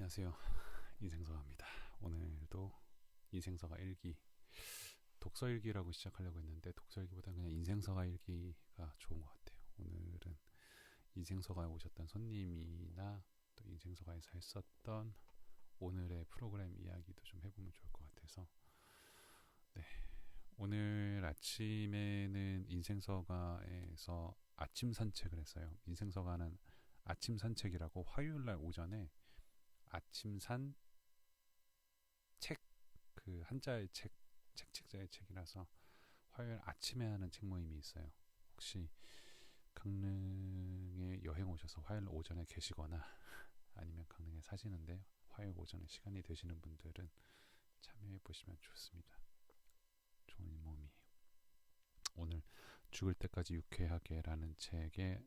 안녕하세요. 인생서가입니다. 오늘도 인생서가 일기, 독서일기라고 시작하려고 했는데 독서일기보다는 그냥 인생서가 일기가 좋은 것 같아요. 오늘은 인생서가에 오셨던 손님이나 또 인생서가에서 했었던 오늘의 프로그램 이야기도 좀 해보면 좋을 것 같아서 네, 오늘 아침에는 인생서가에서 아침 산책을 했어요. 인생서가는 아침 산책이라고 화요일날 오전에 아침산 책, 그 한자의 책, 책자의 책이라서 화요일 아침에 하는 책 모임이 있어요. 혹시 강릉에 여행 오셔서 화요일 오전에 계시거나 아니면 강릉에 사시는데 화요일 오전에 시간이 되시는 분들은 참여해 보시면 좋습니다. 좋은 모임이에요. 오늘 죽을 때까지 유쾌하게라는 책의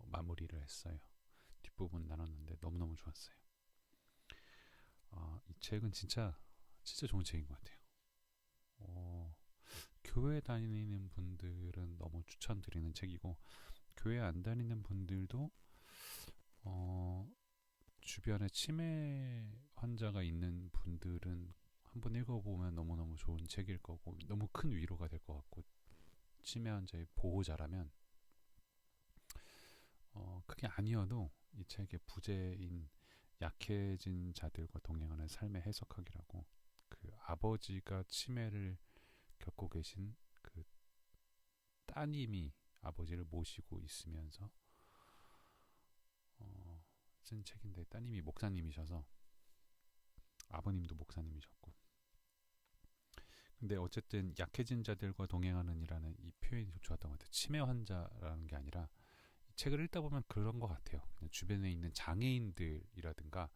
마무리를 했어요. 뒷부분 나눴는데 너무너무 좋았어요. 이 책은 진짜 좋은 책인 것 같아요. 교회 다니는 분들은 너무 추천드리는 책이고 교회 안 다니는 분들도 주변에 치매 환자가 있는 분들은 한번 읽어보면 너무너무 좋은 책일 거고 너무 큰 위로가 될 것 같고 치매 환자의 보호자라면 그게 아니어도 이 책의 부제인 약해진 자들과 동행하는 삶의 해석학이라고 그 아버지가 치매를 겪고 계신 그 따님이 아버지를 모시고 있으면서 쓴 책인데 따님이 목사님이셔서 아버님도 목사님이셨고 근데 어쨌든 약해진 자들과 동행하는 이라는 이 표현이 좀 좋았던 것 같아요. 치매 환자라는 게 아니라 이 책을 읽다 보면 그런 것 같아요. 그냥 주변에 있는 장애인들이라든가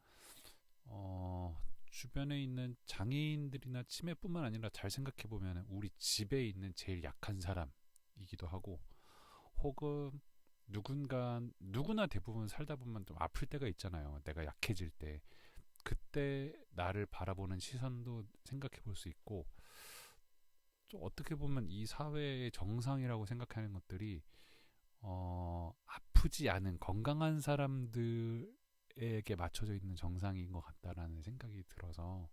주변에 있는 장애인들이나 치매뿐만 아니라 잘 생각해 보면 우리 집에 있는 제일 약한 사람이기도 하고 혹은 누구나 대부분 살다 보면 좀 아플 때가 있잖아요. 내가 약해질 때 그때 나를 바라보는 시선도 생각해 볼 수 있고 좀 어떻게 보면 이 사회의 정상이라고 생각하는 것들이 아프지 않은 건강한 사람들에게 맞춰져 있는 정상인 것 같다라는 생각이 들어서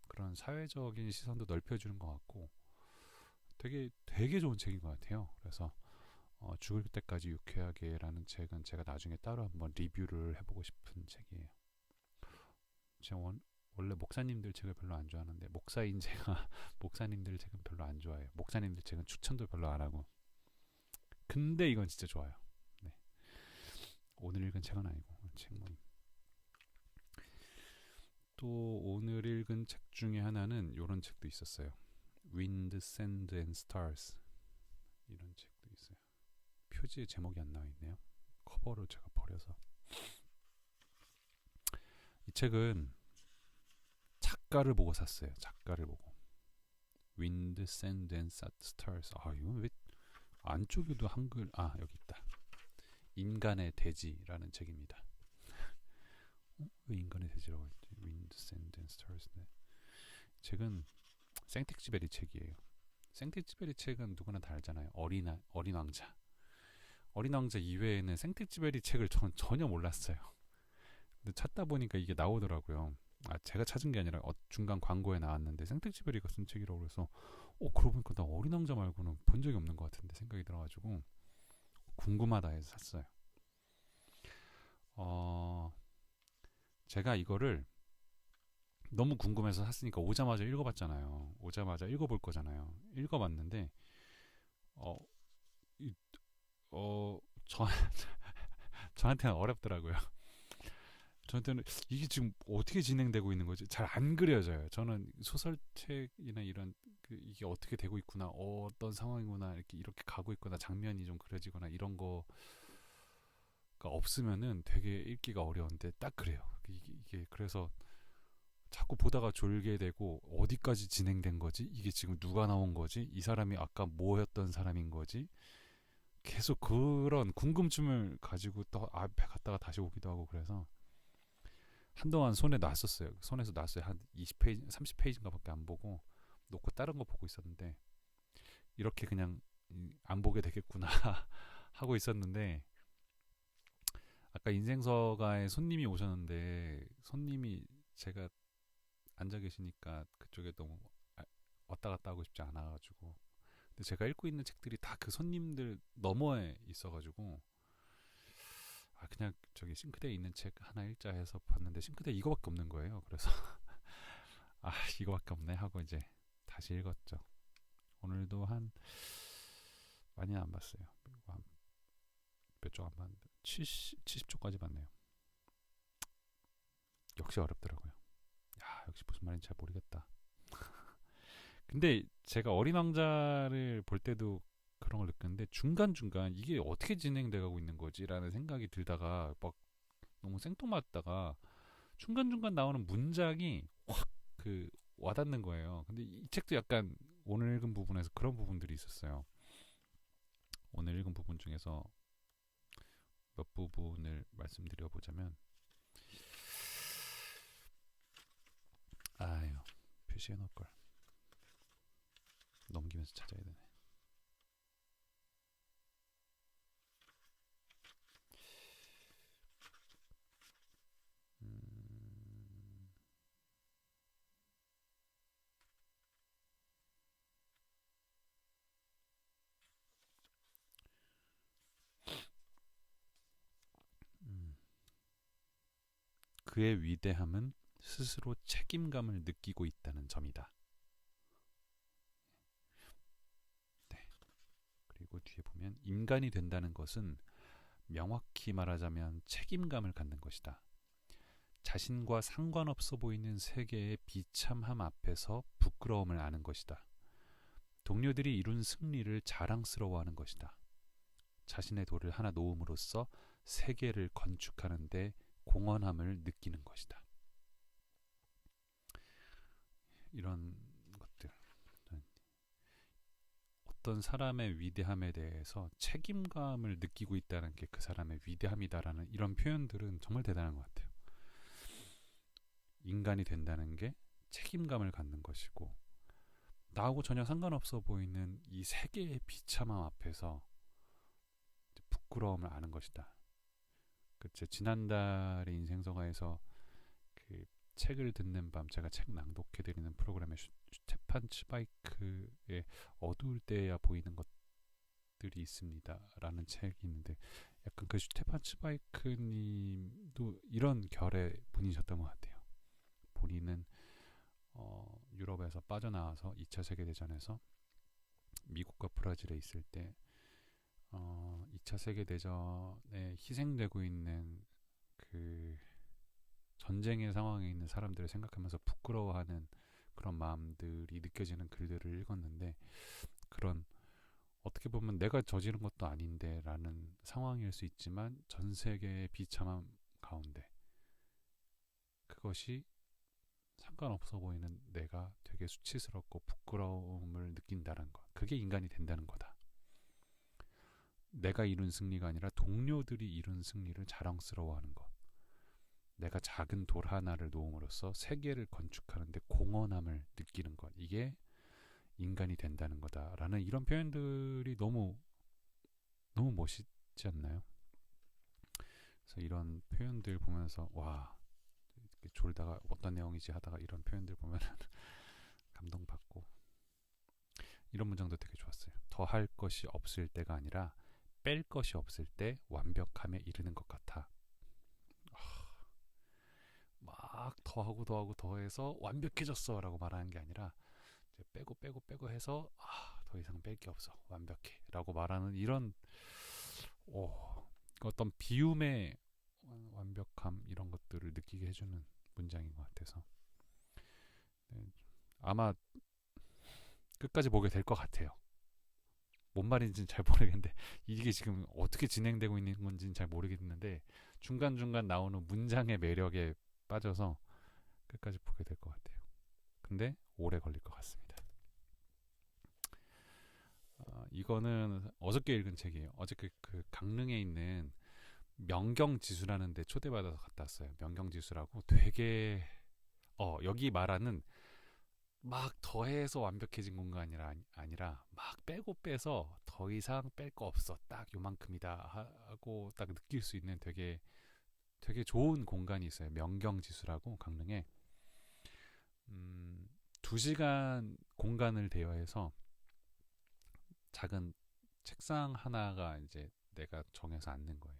그런 사회적인 시선도 넓혀주는 것 같고 되게 좋은 책인 것 같아요. 그래서 죽을 때까지 유쾌하게라는 책은 제가 나중에 따로 한번 리뷰를 해보고 싶은 책이에요. 제가 원래 목사님들 책을 별로 안 좋아하는데 목사인 제가 목사님들 책은 별로 안 좋아해요. 목사님들 책은 추천도 별로 안 하고 근데 이건 진짜 좋아요. 네. 오늘 읽은 책은 아니고 책 모임. 또 오늘 읽은 책 중에 하나는 이런 책도 있었어요. Wind, Sand and Stars 이런 책도 있어요. 표지에 제목이 안 나와 있네요. 커버를 제가 버려서. 이 책은 작가를 보고 샀어요. 작가를 보고. Wind, Sand and Stars. 이건 왜 안쪽에도 한글 여기 있다. 인간의 대지라는 책입니다. 왜 인간의 대지라고 했지? Wind, Sand and Stars네. 책은 생텍쥐베리 책이에요. 생텍쥐베리 책은 누구나 다 알잖아요. 어린 왕자. 어린 왕자 이외에는 생텍쥐베리 책을 저는 전혀 몰랐어요. 근데 찾다 보니까 이게 나오더라고요. 제가 찾은 게 아니라 중간 광고에 나왔는데 생텍쥐베리가 쓴 책이라고 그래서 그러고 보니까 나 어린 왕자 말고는 본 적이 없는 것 같은데 생각이 들어가지고 궁금하다 해서 샀어요. 제가 이거를 너무 궁금해서 샀으니까 오자마자 읽어봤잖아요. 오자마자 읽어볼 거잖아요. 읽어봤는데 어, 이, 어, 저, 저한테는 어렵더라고요. 저한테는 이게 지금 어떻게 진행되고 있는 거지? 잘 안 그려져요. 저는 소설책이나 이런 이게 어떻게 되고 있구나, 어떤 상황이구나, 이렇게 가고 있구나, 장면이 좀 그려지거나 이런 거가 없으면은 되게 읽기가 어려운데 딱 그래요. 이게 그래서 자꾸 보다가 졸게 되고 어디까지 진행된 거지? 이게 지금 누가 나온 거지? 이 사람이 아까 뭐였던 사람인 거지? 계속 그런 궁금증을 가지고 또 앞에 갔다가 다시 오기도 하고 그래서 한동안 손에 놨었어요. 손에서 놨어요. 한 20페이지, 30페이지인가 밖에 안 보고 놓고 다른 거 보고 있었는데 이렇게 그냥 안 보게 되겠구나 하고 있었는데 아까 인생서가에 손님이 오셨는데 손님이 제가 앉아 계시니까 그쪽에 너무 아- 왔다 갔다 하고 싶지 않아가지고 근데 제가 읽고 있는 책들이 다 그 손님들 너머에 있어가지고 아 그냥 저기 싱크대에 있는 책 하나 읽자 해서 봤는데 싱크대에 이거밖에 없는 거예요. 그래서 아 이거밖에 없네 하고 이제 다시 읽었죠. 오늘도 한 많이는 안 봤어요. 몇 쪽 안 봤는데 70쪽까지 봤네요. 역시 어렵더라고요. 야 역시 무슨 말인지 잘 모르겠다. 근데 제가 어린 왕자를 볼 때도 그런 걸 느꼈는데 중간중간 이게 어떻게 진행돼 가고 있는 거지라는 생각이 들다가 막 너무 생뚱맞다가 중간중간 나오는 문장이 확 그 와닿는 거예요. 근데 이 책도 약간 오늘 읽은 부분에서 그런 부분들이 있었어요. 오늘 읽은 부분 중에서 몇 부분을 말씀드려 보자면 아유 표시해 놓을 걸 넘기면서 찾아야 되네. 음, 음. 그의 위대함은 스스로 책임감을 느끼고 있다는 점이다. 네. 그리고 뒤에 보면 인간이 된다는 것은 명확히 말하자면 책임감을 갖는 것이다. 자신과 상관없어 보이는 세계의 비참함 앞에서 부끄러움을 아는 것이다. 동료들이 이룬 승리를 자랑스러워하는 것이다. 자신의 돌을 하나 놓음으로써 세계를 건축하는 데 공헌함을 느끼는 것이다. 이런 것들. 어떤 사람의 위대함에 대해서 책임감을 느끼고 있다는 게 그 사람의 위대함이다라는 이런 표현들은 정말 대단한 것 같아요. 인간이 된다는 게 책임감을 갖는 것이고 나하고 전혀 상관없어 보이는 이 세계의 비참함 앞에서 부끄러움을 아는 것이다. 제 지난달의 인생서가에서 그 책을 듣는 밤 제가 책 낭독해드리는 프로그램에 슈테판 츠바이크의 어두울 때야 보이는 것들이 있습니다라는 책이 있는데 약간 그 슈테판 츠바이크님도 이런 결의 분이셨던 것 같아요. 본인은 유럽에서 빠져나와서 2차 세계대전에서 미국과 브라질에 있을 때 2차 세계대전에 희생되고 있는 그 전쟁의 상황에 있는 사람들을 생각하면서 부끄러워하는 그런 마음들이 느껴지는 글들을 읽었는데 그런 어떻게 보면 내가 저지른 것도 아닌데 라는 상황일 수 있지만 전 세계의 비참함 가운데 그것이 상관없어 보이는 내가 되게 수치스럽고 부끄러움을 느낀다는 것. 그게 인간이 된다는 거다. 내가 이룬 승리가 아니라 동료들이 이룬 승리를 자랑스러워하는 것. 내가 작은 돌 하나를 놓음으로써 세계를 건축하는 데 공헌함을 느끼는 것. 이게 인간이 된다는 거다라는 이런 표현들이 너무 멋있지 않나요? 그래서 이런 표현들 보면서 와 이렇게 졸다가 어떤 내용이지 하다가 이런 표현들 보면 감동받고 이런 문장도 되게 좋았어요. 더 할 것이 없을 때가 아니라 뺄 것이 없을 때 완벽함에 이르는 것 같아. 막 더하고 더하고 더해서 완벽해졌어라고 말하는 게 아니라 이제 빼고 해서 더 이상 뺄 게 없어 완벽해라고 말하는 이런 오, 어떤 비움의 완벽함 이런 것들을 느끼게 해주는 문장인 것 같아서 네, 아마 끝까지 보게 될 것 같아요. 뭔 말인지는 잘 모르겠는데 이게 지금 어떻게 진행되고 있는 건지는 잘 모르겠는데 중간중간 나오는 문장의 매력에 빠져서 끝까지 보게 될 것 같아요. 근데 오래 걸릴 것 같습니다. 이거는 어저께 읽은 책이에요. 어저께 그 강릉에 있는 명경지수라는 데 초대받아서 갔다 왔어요. 명경지수라고 되게 여기 말하는 막 더해서 완벽해진 공간이 아니라 막 빼고 빼서 더 이상 뺄 거 없어 딱 요만큼이다 하고 딱 느낄 수 있는 되게 되게 좋은 공간이 있어요. 명경지수라고 강릉에 2시간 공간을 대여해서 작은 책상 하나가 이제 내가 정해서 앉는 거예요.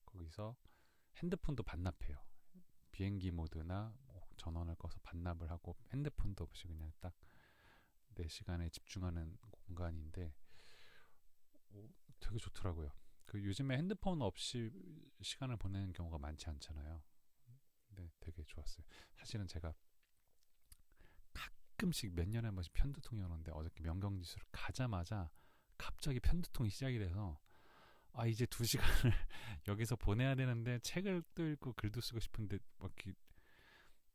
거기서 핸드폰도 반납해요. 비행기 모드나 뭐 전원을 꺼서 반납을 하고 핸드폰도 없이 그냥 딱 내 시간에 집중하는 공간인데 되게 좋더라고요. 그 요즘에 핸드폰 없이 시간을 보내는 경우가 많지 않잖아요. 근데 되게 좋았어요. 사실은 제가 가끔씩 몇 년에 한 번씩 편두통이 오는데 어저께 명경지수를 가자마자 갑자기 편두통이 시작이 돼서 이제 2시간을 여기서 보내야 되는데 책을 또 읽고 글도 쓰고 싶은데 막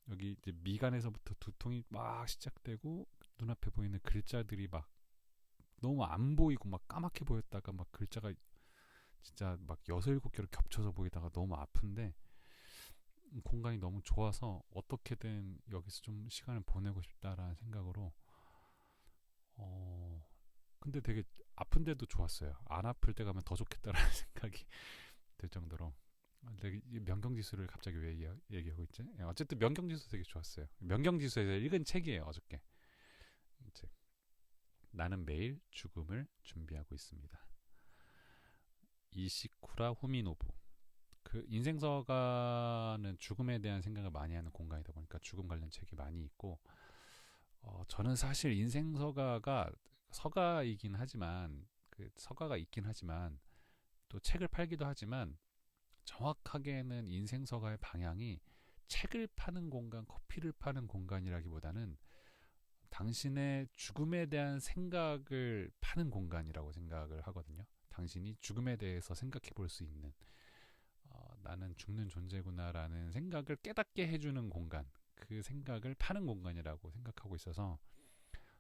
여기 이제 미간에서부터 두통이 막 시작되고 눈앞에 보이는 글자들이 막 너무 안 보이고 막 까맣게 보였다가 막 글자가 진짜 막 6-7개로 겹쳐서 보이다가 너무 아픈데 공간이 너무 좋아서 어떻게든 여기서 좀 시간을 보내고 싶다라는 생각으로 근데 되게 아픈데도 좋았어요. 안 아플 때 가면 더 좋겠다라는 생각이 들 정도로. 근데 명경지수를 갑자기 왜 얘기하고 있지? 어쨌든 명경지수 되게 좋았어요. 명경지수에서 읽은 책이에요. 어저께 책. 나는 매일 죽음을 준비하고 있습니다. 이시쿠라 후미노부. 그 인생서가는 죽음에 대한 생각을 많이 하는 공간이다 보니까 죽음 관련 책이 많이 있고 저는 사실 인생서가가 서가이긴 하지만 그 서가가 있긴 하지만 또 책을 팔기도 하지만 정확하게는 인생서가의 방향이 책을 파는 공간, 커피를 파는 공간이라기보다는 당신의 죽음에 대한 생각을 파는 공간이라고 생각을 하거든요. 당신이 죽음에 대해서 생각해 볼 수 있는 나는 죽는 존재구나라는 생각을 깨닫게 해주는 공간, 그 생각을 파는 공간이라고 생각하고 있어서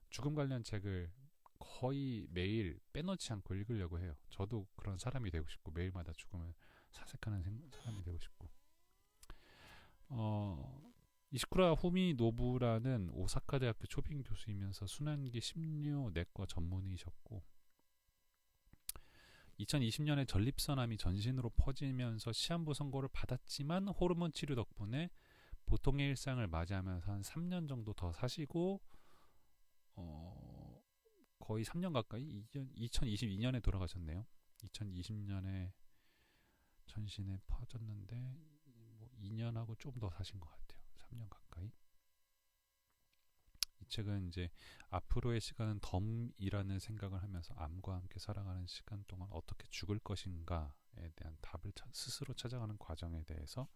죽음 관련 책을 거의 매일 빼놓지 않고 읽으려고 해요. 저도 그런 사람이 되고 싶고 매일마다 죽음을 사색하는 사람이 되고 싶고 이시쿠라 후미노부라는 오사카 대학교 초빙 교수이면서 순환기 심리호 내과 전문의셨고 2020년에 전립선암이 전신으로 퍼지면서 시한부 선고를 받았지만 호르몬 치료 덕분에 보통의 일상을 맞이하면서 한 3년 정도 더 사시고 거의 3년 가까이 2022년에 돌아가셨네요. 2020년에 전신에 퍼졌는데 뭐 2년하고 좀 더 사신 것 같아요. 3년 가까이. 이 책은 이제 앞으로의 시간은 덤이라는 생각을 하면서 암과 함께 살아가는 시간 동안 어떻게 죽을 것인가에 대한 답을 스스로 찾아가는 과정에 대해서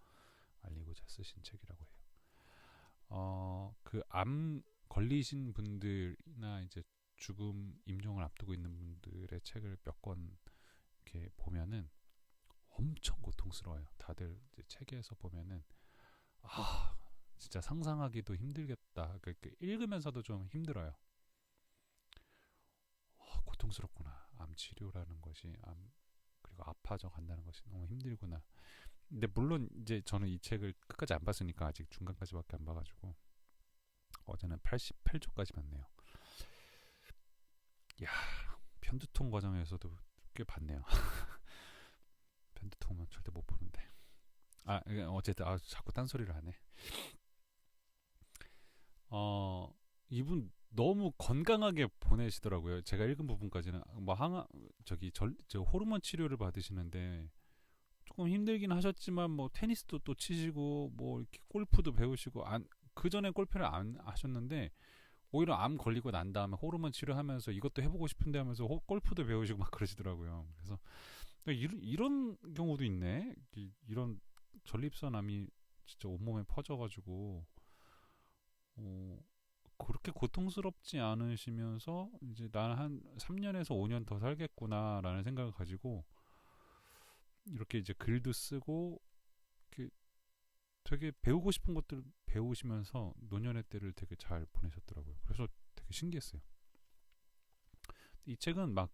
알리고자 쓰신 책이라고 해요. 그 암 걸리신 분들이나 이제 죽음 임종을 앞두고 있는 분들의 책을 몇 권 이렇게 보면은 엄청 고통스러워요. 다들 이제 책에서 보면은 진짜 상상하기도 힘들겠다. 읽으면서도 좀 힘들어요. 고통스럽구나. 암 치료라는 것이 그리고 아파져 간다는 것이 너무 힘들구나. 근데 물론 이제 저는 이 책을 끝까지 안 봤으니까 아직 중간까지밖에 안 봐가지고 어제는 88조까지 봤네요. 야, 편두통 과정에서도 꽤 봤네요. 편두통은 절대 못 보는데. 어쨌든 자꾸 딴소리를 하네. 이분 너무 건강하게 보내시더라고요. 제가 읽은 부분까지는 뭐 저 호르몬 치료를 받으시는데 조금 힘들긴 하셨지만 뭐 테니스도 또 치시고 뭐 이렇게 골프도 배우시고 그 전에 골프를 안 하셨는데 오히려 암 걸리고 난 다음에 호르몬 치료하면서 이것도 해보고 싶은데 하면서 골프도 배우시고 막 그러시더라고요. 그래서 이런 경우도 있네. 이런 전립선암이 진짜 온몸에 퍼져가지고 그렇게 고통스럽지 않으시면서 이제 나는 한 3년에서 5년 더 살겠구나라는 생각을 가지고 이렇게 이제 글도 쓰고 되게 배우고 싶은 것들 배우시면서 노년의 때를 되게 잘 보내셨더라고요. 그래서 되게 신기했어요. 이 책은 막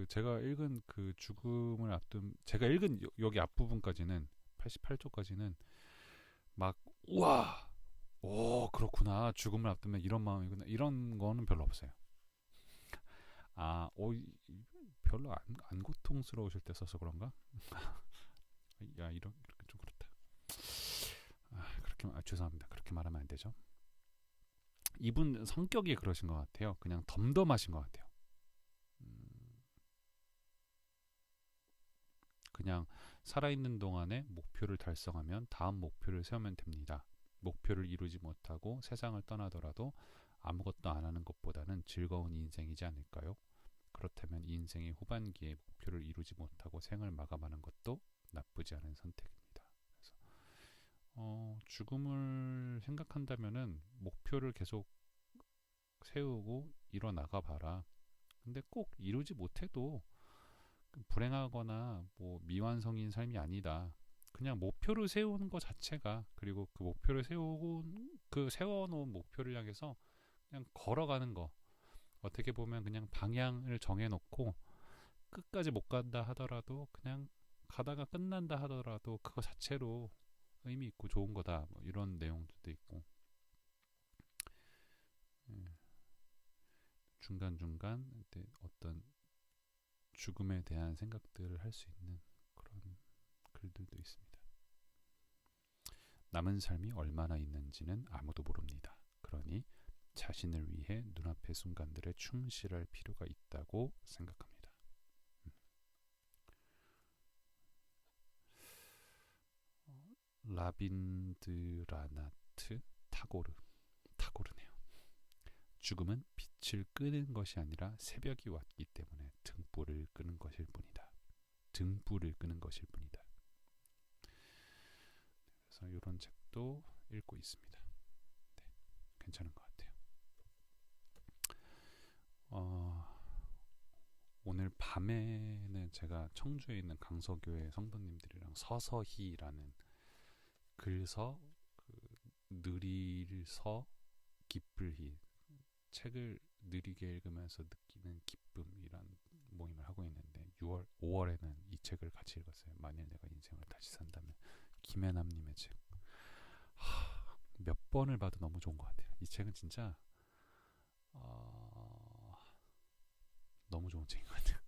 제가 읽은 그 죽음을 앞둔 제가 읽은 여기 앞부분까지는 88조까지는 막 우와 오 그렇구나 죽음을 앞두면 이런 마음이구나 이런 거는 별로 없어요. 별로 안 고통스러우실 때 써서 그런가? 야 이렇게 좀 그렇다. 죄송합니다. 그렇게 말하면 안 되죠. 이분 성격이 그러신 것 같아요. 그냥 덤덤하신 것 같아요. 그냥 살아있는 동안에 목표를 달성하면 다음 목표를 세우면 됩니다. 목표를 이루지 못하고 세상을 떠나더라도 아무것도 안 하는 것보다는 즐거운 인생이지 않을까요? 그렇다면 이 인생의 후반기에 목표를 이루지 못하고 생을 마감하는 것도 나쁘지 않은 선택입니다. 그래서 죽음을 생각한다면은 목표를 계속 세우고 이뤄 나가 봐라. 근데 꼭 이루지 못해도 불행하거나 뭐 미완성인 삶이 아니다. 그냥 목표를 세우는 것 자체가, 그리고 그 목표를 세우고 그 세워놓은 목표를 향해서 그냥 걸어가는 거, 어떻게 보면 그냥 방향을 정해놓고 끝까지 못 간다 하더라도 그냥 가다가 끝난다 하더라도 그거 자체로 의미 있고 좋은 거다, 뭐 이런 내용들도 있고, 중간중간 어떤 죽음에 대한 생각들을 할 수 있는 그런 글들도 있습니다. 남은 삶이 얼마나 있는지는 아무도 모릅니다. 그러니 자신을 위해 눈앞의 순간들에 충실할 필요가 있다고 생각합니다. 라빈드라나트 타고르네요. 죽음은 빛을 끄는 것이 아니라 새벽이 왔기 때문에 등불을 끄는 것일 뿐이다. 그래서 이런 책도 읽고 있습니다. 네, 괜찮은 것 같아요. 오늘 밤에는 제가 청주에 있는 강서교회 성도님들이랑 서서히라는 글서, 느릴서 기쁠히, 책을 느리게 읽으면서 느끼는 기쁨이란 모임을 하고 있는데 5월에는 이 책을 같이 읽었어요. 만일 내가 인생을 다시 산다면, 김혜남님의 책. 몇 번을 봐도 너무 좋은 것 같아요. 이 책은 진짜 너무 좋은 책인 것 같아요.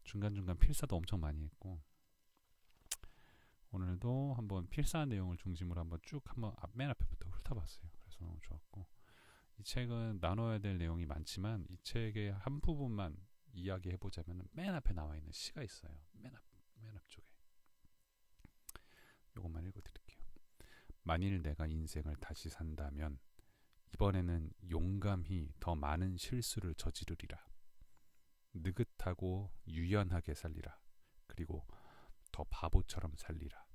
중간중간 필사도 엄청 많이 했고, 오늘도 한번 필사 내용을 중심으로 한번 쭉 한번 맨 앞에부터 훑어봤어요. 그래서 너무 좋았고, 이 책은 나눠야 될 내용이 많지만 이 책의 한 부분만 이야기해보자면 맨 앞에 나와 있는 시가 있어요. 맨 앞쪽에. 이것만 읽어드릴게요. 만일 내가 인생을 다시 산다면 이번에는 용감히 더 많은 실수를 저지르리라. 느긋하고 유연하게 살리라. 그리고 더 바보처럼 살리라.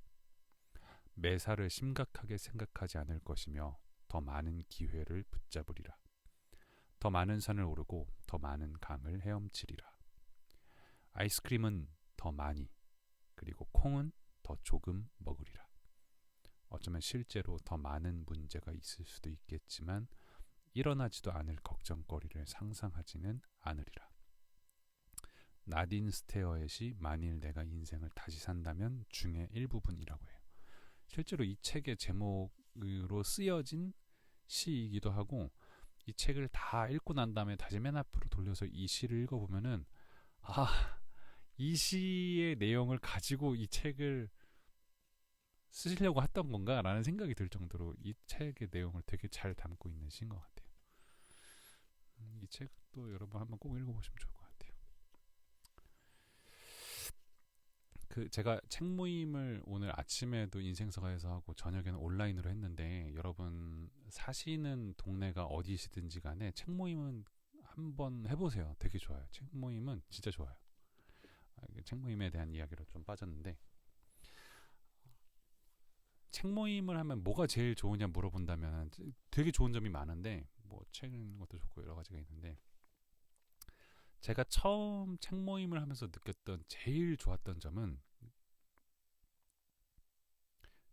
매사를 심각하게 생각하지 않을 것이며 더 많은 기회를 붙잡으리라. 더 많은 산을 오르고 더 많은 강을 헤엄치리라. 아이스크림은 더 많이, 그리고 콩은 더 조금 먹으리라. 어쩌면 실제로 더 많은 문제가 있을 수도 있겠지만 일어나지도 않을 걱정거리를 상상하지는 않으리라. 나딘 스테어의 만일 내가 인생을 다시 산다면 중의 일부분이라고 해요. 실제로 이 책의 제목으로 쓰여진 시이기도 하고, 이 책을 다 읽고 난 다음에 다시 맨 앞으로 돌려서 이 시를 읽어보면은 이 시의 내용을 가지고 이 책을 쓰시려고 했던 건가 라는 생각이 들 정도로 이 책의 내용을 되게 잘 담고 있는 시인 것 같아요. 이 책도 여러분 한번 꼭 읽어보시면 좋을 것 같아요. 제가 책 모임을 오늘 아침에도 인생서가에서 하고 저녁에는 온라인으로 했는데, 여러분 사시는 동네가 어디시든지 간에 책 모임은 한번 해보세요. 되게 좋아요. 책 모임은 진짜 좋아요. 책 모임에 대한 이야기로 좀 빠졌는데, 책 모임을 하면 뭐가 제일 좋으냐 물어본다면 되게 좋은 점이 많은데, 뭐 책 읽는 것도 좋고 여러 가지가 있는데, 제가 처음 책 모임을 하면서 느꼈던 제일 좋았던 점은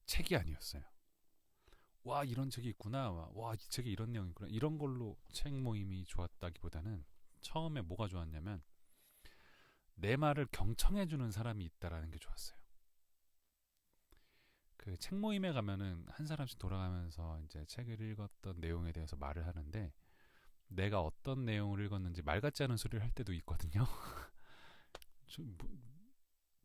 책이 아니었어요. 와, 이런 책이 있구나. 와, 이 책에 이런 내용이 있구나. 이런 걸로 책 모임이 좋았다기보다는 처음에 뭐가 좋았냐면 내 말을 경청해주는 사람이 있다라는 게 좋았어요. 그 책 모임에 가면은 한 사람씩 돌아가면서 이제 책을 읽었던 내용에 대해서 말을 하는데, 내가 어떤 내용을 읽었는지 말 같지 않은 소리를 할 때도 있거든요.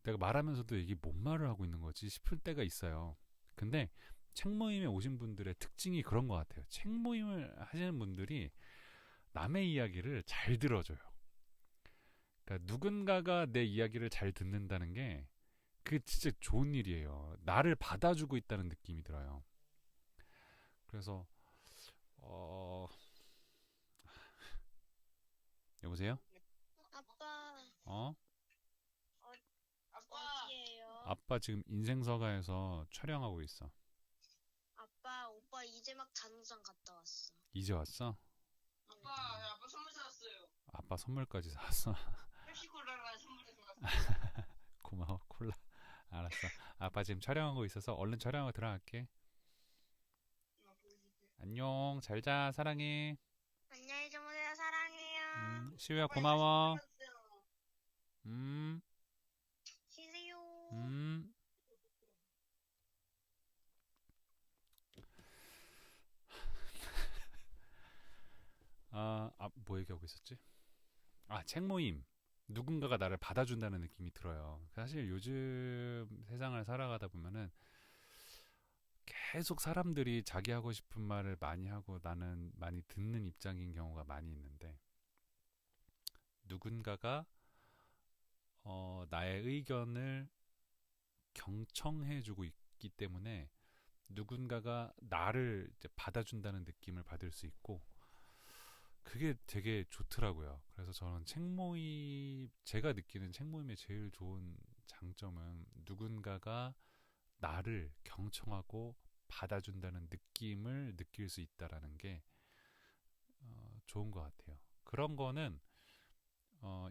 내가 말하면서도 이게 뭔 말을 하고 있는 거지 싶을 때가 있어요. 근데 책 모임에 오신 분들의 특징이 그런 것 같아요. 책 모임을 하시는 분들이 남의 이야기를 잘 들어줘요. 그러니까 누군가가 내 이야기를 잘 듣는다는 게 그게 진짜 좋은 일이에요. 나를 받아주고 있다는 느낌이 들어요. 그래서 어 여보세요? 아빠, 어? 어, 어디에요? 아빠 지금 인생서가에서 촬영하고 있어. 아빠, 오빠 이제 막 잔우장 갔다 왔어. 이제 왔어? 아빠, 아빠 선물 사왔어요. 아빠 선물까지 사왔어. 펩시콜라랑 선물해 줬어. 고마워 콜라. 알았어. 아빠 지금 촬영하고 있어서 얼른 촬영하고 들어갈게. 안녕. 잘 자. 사랑해. 안녕히 주무세요. 사랑해요. 시우야 고마워. 음. 쉬세요. 음. 뭐 얘기하고 있었지? 책 모임. 누군가가 나를 받아준다는 느낌이 들어요. 사실 요즘 세상을 살아가다 보면은 계속 사람들이 자기 하고 싶은 말을 많이 하고 나는 많이 듣는 입장인 경우가 많이 있는데 누군가가 나의 의견을 경청해주고 있기 때문에 누군가가 나를 이제 받아준다는 느낌을 받을 수 있고 그게 되게 좋더라고요. 그래서 저는 제가 느끼는 책 모임의 제일 좋은 장점은 누군가가 나를 경청하고 받아준다는 느낌을 느낄 수 있다라는 게 좋은 것 같아요. 그런 거는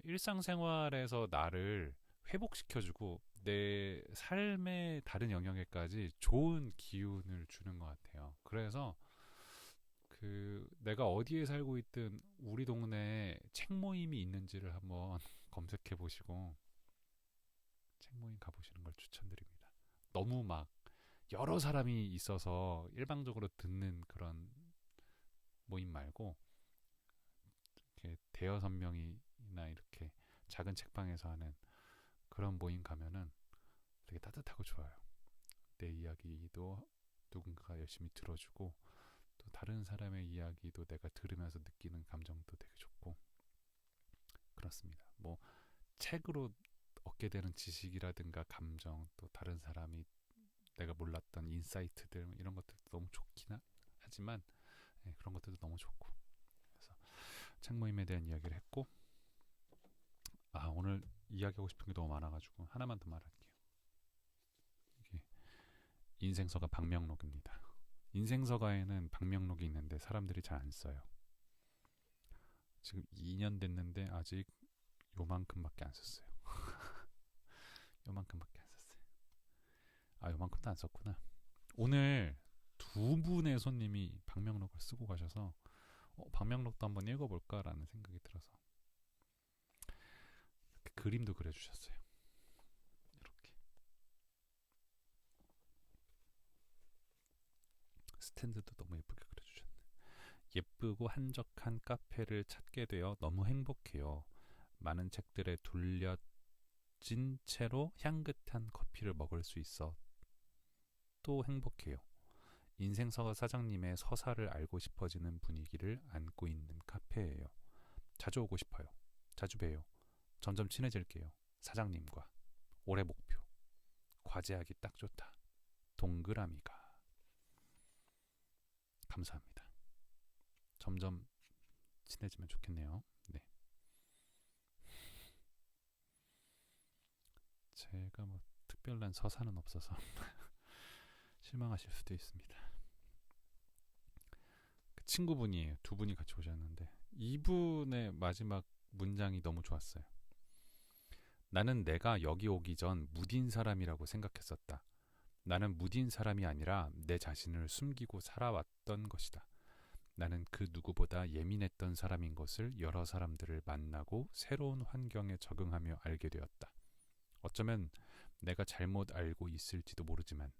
일상생활에서 나를 회복시켜주고 내 삶의 다른 영역에까지 좋은 기운을 주는 것 같아요. 그래서 내가 어디에 살고 있든 우리 동네에 책 모임이 있는지를 한번 검색해 보시고 책 모임 가보시는 걸 추천드립니다. 너무 막 여러 사람이 있어서 일방적으로 듣는 그런 모임 말고 이렇게 대여섯 명이나 이렇게 작은 책방에서 하는 그런 모임 가면은 되게 따뜻하고 좋아요. 내 이야기도 누군가가 열심히 들어주고 또 다른 사람의 이야기도 내가 들으면서 느끼는 감정도 되게 좋고 그렇습니다. 뭐 책으로 얻게 되는 지식이라든가 감정 또 다른 사람이 내가 몰랐던 인사이트들 이런 것들도 너무 좋긴 하지만 그런 것들도 너무 좋고 그래서 책 모임에 대한 이야기를 했고 오늘 이야기하고 싶은 게 너무 많아가지고 하나만 더 말할게요. 이게 인생서가 방명록입니다. 인생서가에는 방명록이 있는데 사람들이 잘 안 써요. 지금 2년 됐는데 아직 요만큼밖에 안 썼어요. 요만큼밖에 안 썼어요. 요만큼도 안 썼구나. 오늘 두 분의 손님이 방명록을 쓰고 가셔서 방명록도 한번 읽어볼까라는 생각이 들어서 이렇게 그림도 그려주셨어요. 이렇게 스탠드도 너무 예쁘게 그려주셨네. 예쁘고 한적한 카페를 찾게 되어 너무 행복해요. 많은 책들에 둘려진 채로 향긋한 커피를 먹을 수 있어 또 행복해요. 인생서 사장님의 서사를 알고 싶어지는 분위기를 안고 있는 카페예요. 자주 오고 싶어요. 자주 봬요. 점점 친해질게요. 사장님과. 올해 목표. 과제하기 딱 좋다. 동그라미가. 감사합니다. 점점 친해지면 좋겠네요. 네. 제가 뭐 특별한 서사는 없어서 실망하실 수도 있습니다. 그 친구분이에요. 두 분이 같이 오셨는데 이분의 마지막 문장이 너무 좋았어요. 나는 내가 여기 오기 전 무딘 사람이라고 생각했었다. 나는 무딘 사람이 아니라 내 자신을 숨기고 살아왔던 것이다. 나는 그 누구보다 예민했던 사람인 것을 여러 사람들을 만나고 새로운 환경에 적응하며 알게 되었다. 어쩌면 내가 잘못 알고 있을지도 모르지만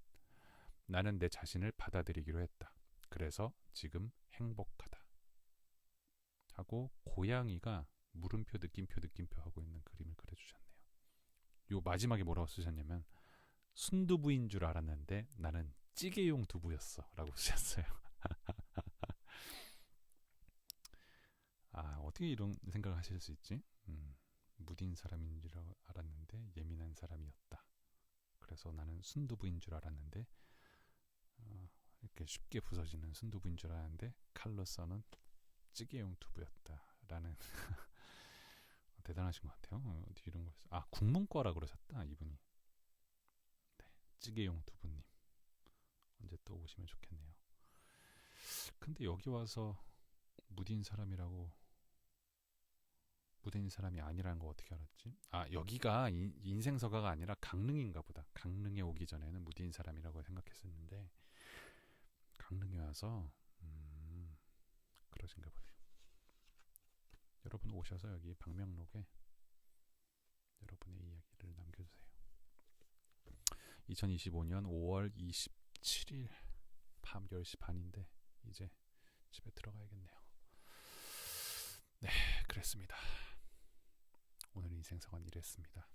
나는 내 자신을 받아들이기로 했다. 그래서 지금 행복하다. 하고 고양이가 물음표 느낌표 하고 있는 그림을 그려주셨네요. 요 마지막에 뭐라고 쓰셨냐면 순두부인 줄 알았는데 나는 찌개용 두부였어 라고 쓰셨어요. 아, 어떻게 이런 생각을 하실 수 있지? 무딘 사람인 줄 알았는데 예민한 사람이었다. 그래서 나는 순두부인 줄 알았는데 이렇게 쉽게 부서지는 순두부인 줄 알았는데 칼로서는 찌개용 두부였다라는 대단하신 것 같아요. 어디 이런 걸 국문과라 그러셨다 이분이. 네, 찌개용 두부님 언제 또 오시면 좋겠네요. 근데 여기 와서 무딘 사람이라고 무딘 사람이 아니라는 거 어떻게 알았지? 여기가 인생서가가 아니라 강릉인가 보다. 강릉에 오기 전에는 무딘 사람이라고 생각했었는데 강릉에 와서 그러신가 보네요. 여러분 오셔서 여기 방명록에 여러분의 이야기를 남겨주세요. 2025년 5월 27일 밤 10시 반인데 이제 집에 들어가야겠네요. 네, 그랬습니다. 오늘 인생서관 이랬습니다.